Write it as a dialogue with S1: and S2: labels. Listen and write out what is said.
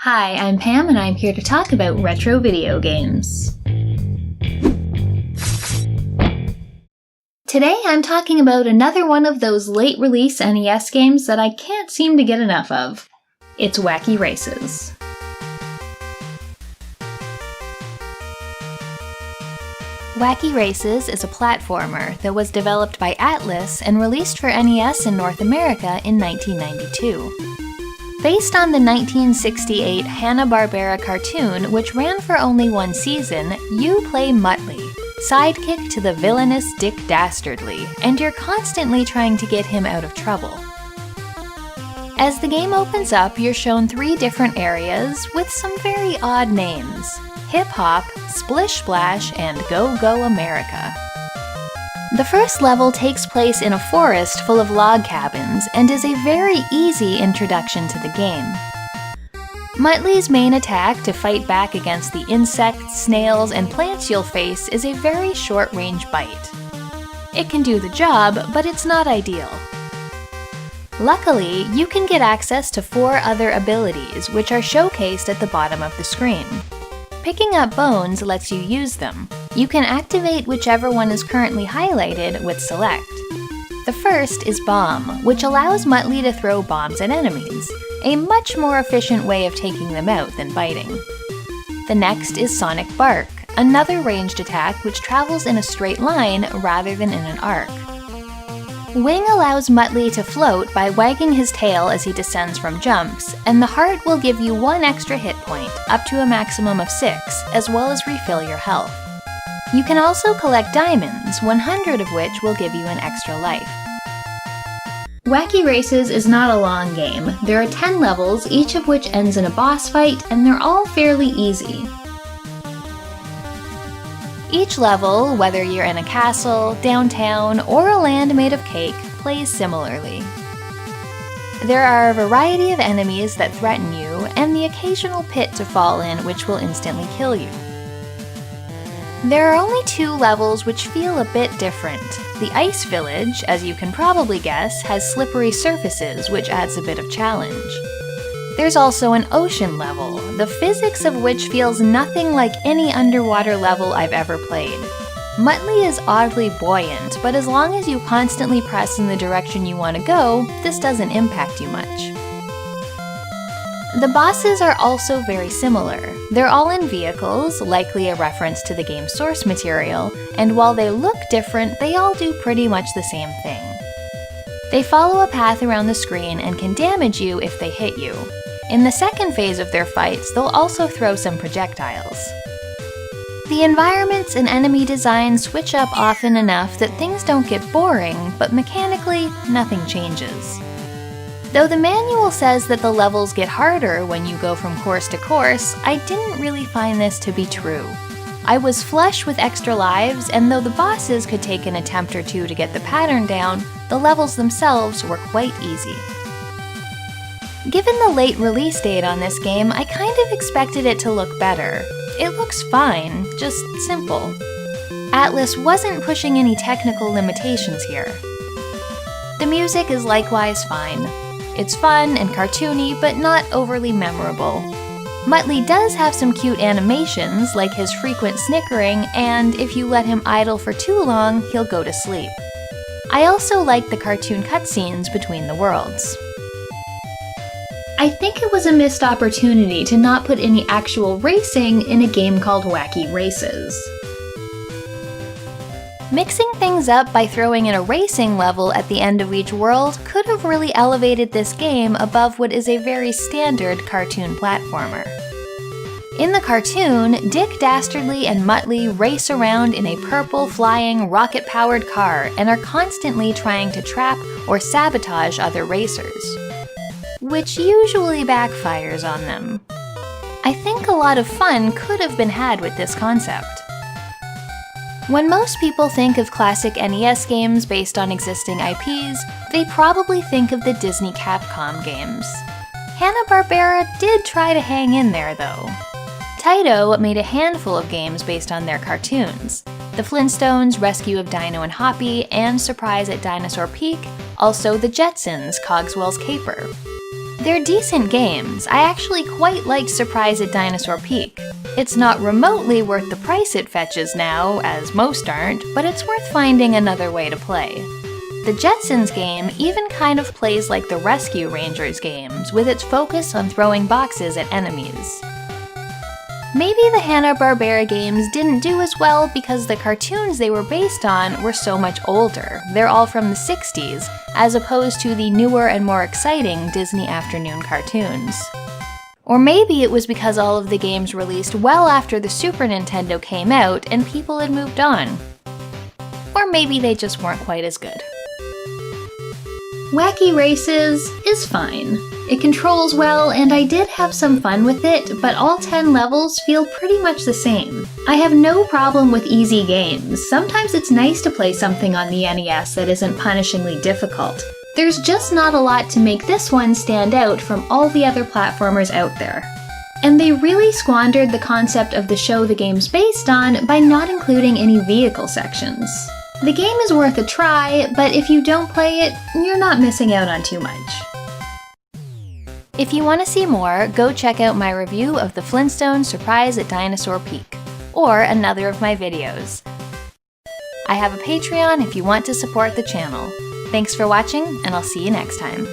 S1: Hi, I'm Pam and I'm here to talk about retro video games. Today I'm talking about another one of those late release NES games that I can't seem to get enough of. It's Wacky Races. Wacky Races is a platformer that was developed by Atlus and released for NES in North America in 1992. Based on the 1968 Hanna-Barbera cartoon, which ran for only one season, you play Muttley, sidekick to the villainous Dick Dastardly, and you're constantly trying to get him out of trouble. As the game opens up, you're shown 3 different areas with some very odd names: Hip Hop, Splish Splash, and Go Go America. The first level takes place in a forest full of log cabins and is a very easy introduction to the game. Muttley's main attack to fight back against the insects, snails, and plants you'll face is a very short-range bite. It can do the job, but it's not ideal. Luckily, you can get access to 4 other abilities, which are showcased at the bottom of the screen. Picking up bones lets you use them. You can activate whichever one is currently highlighted with Select. The first is Bomb, which allows Muttley to throw bombs at enemies, a much more efficient way of taking them out than biting. The next is Sonic Bark, another ranged attack which travels in a straight line rather than in an arc. Wing allows Muttley to float by wagging his tail as he descends from jumps, and the heart will give you 1 extra hit point, up to a maximum of 6, as well as refill your health. You can also collect diamonds, 100 of which will give you an extra life. Wacky Races is not a long game. There are 10 levels, each of which ends in a boss fight, and they're all fairly easy. Each level, whether you're in a castle, downtown, or a land made of cake, plays similarly. There are a variety of enemies that threaten you, and the occasional pit to fall in which will instantly kill you. There are only 2 levels which feel a bit different. The Ice Village, as you can probably guess, has slippery surfaces, which adds a bit of challenge. There's also an ocean level, the physics of which feels nothing like any underwater level I've ever played. Muttley is oddly buoyant, but as long as you constantly press in the direction you want to go, this doesn't impact you much. The bosses are also very similar. They're all in vehicles, likely a reference to the game's source material, and while they look different, they all do pretty much the same thing. They follow a path around the screen and can damage you if they hit you. In the second phase of their fights, they'll also throw some projectiles. The environments and enemy design switch up often enough that things don't get boring, but mechanically, nothing changes. Though the manual says that the levels get harder when you go from course to course, I didn't really find this to be true. I was flush with extra lives, and though the bosses could take an attempt or 2 to get the pattern down, the levels themselves were quite easy. Given the late release date on this game, I kind of expected it to look better. It looks fine, just simple. Atlus wasn't pushing any technical limitations here. The music is likewise fine. It's fun and cartoony, but not overly memorable. Muttley does have some cute animations, like his frequent snickering, and if you let him idle for too long, he'll go to sleep. I also like the cartoon cutscenes between the worlds. I think it was a missed opportunity to not put any actual racing in a game called Wacky Races. Mixing things up by throwing in a racing level at the end of each world could have really elevated this game above what is a very standard cartoon platformer. In the cartoon, Dick Dastardly and Muttley race around in a purple, flying, rocket-powered car and are constantly trying to trap or sabotage other racers, which usually backfires on them. I think a lot of fun could have been had with this concept. When most people think of classic NES games based on existing IPs, they probably think of the Disney Capcom games. Hanna-Barbera did try to hang in there though. Taito made a handful of games based on their cartoons: The Flintstones, Rescue of Dino and Hoppy, and Surprise at Dinosaur Peak, also The Jetsons, Cogswell's Caper. They're decent games. I actually quite liked Surprise at Dinosaur Peak. It's not remotely worth the price it fetches now, as most aren't, but it's worth finding another way to play. The Jetsons game even kind of plays like the Rescue Rangers games, with its focus on throwing boxes at enemies. Maybe the Hanna-Barbera games didn't do as well because the cartoons they were based on were so much older. They're all from the 60s, as opposed to the newer and more exciting Disney afternoon cartoons. Or maybe it was because all of the games released well after the Super Nintendo came out and people had moved on. Or maybe they just weren't quite as good. Wacky Races is fine. It controls well, and I did have some fun with it, but all 10 levels feel pretty much the same. I have no problem with easy games. Sometimes it's nice to play something on the NES that isn't punishingly difficult. There's just not a lot to make this one stand out from all the other platformers out there. And they really squandered the concept of the show the game's based on by not including any vehicle sections. The game is worth a try, but if you don't play it, you're not missing out on too much. If you want to see more, go check out my review of the Flintstones Surprise at Dinosaur Peak, or another of my videos. I have a Patreon if you want to support the channel. Thanks for watching, and I'll see you next time.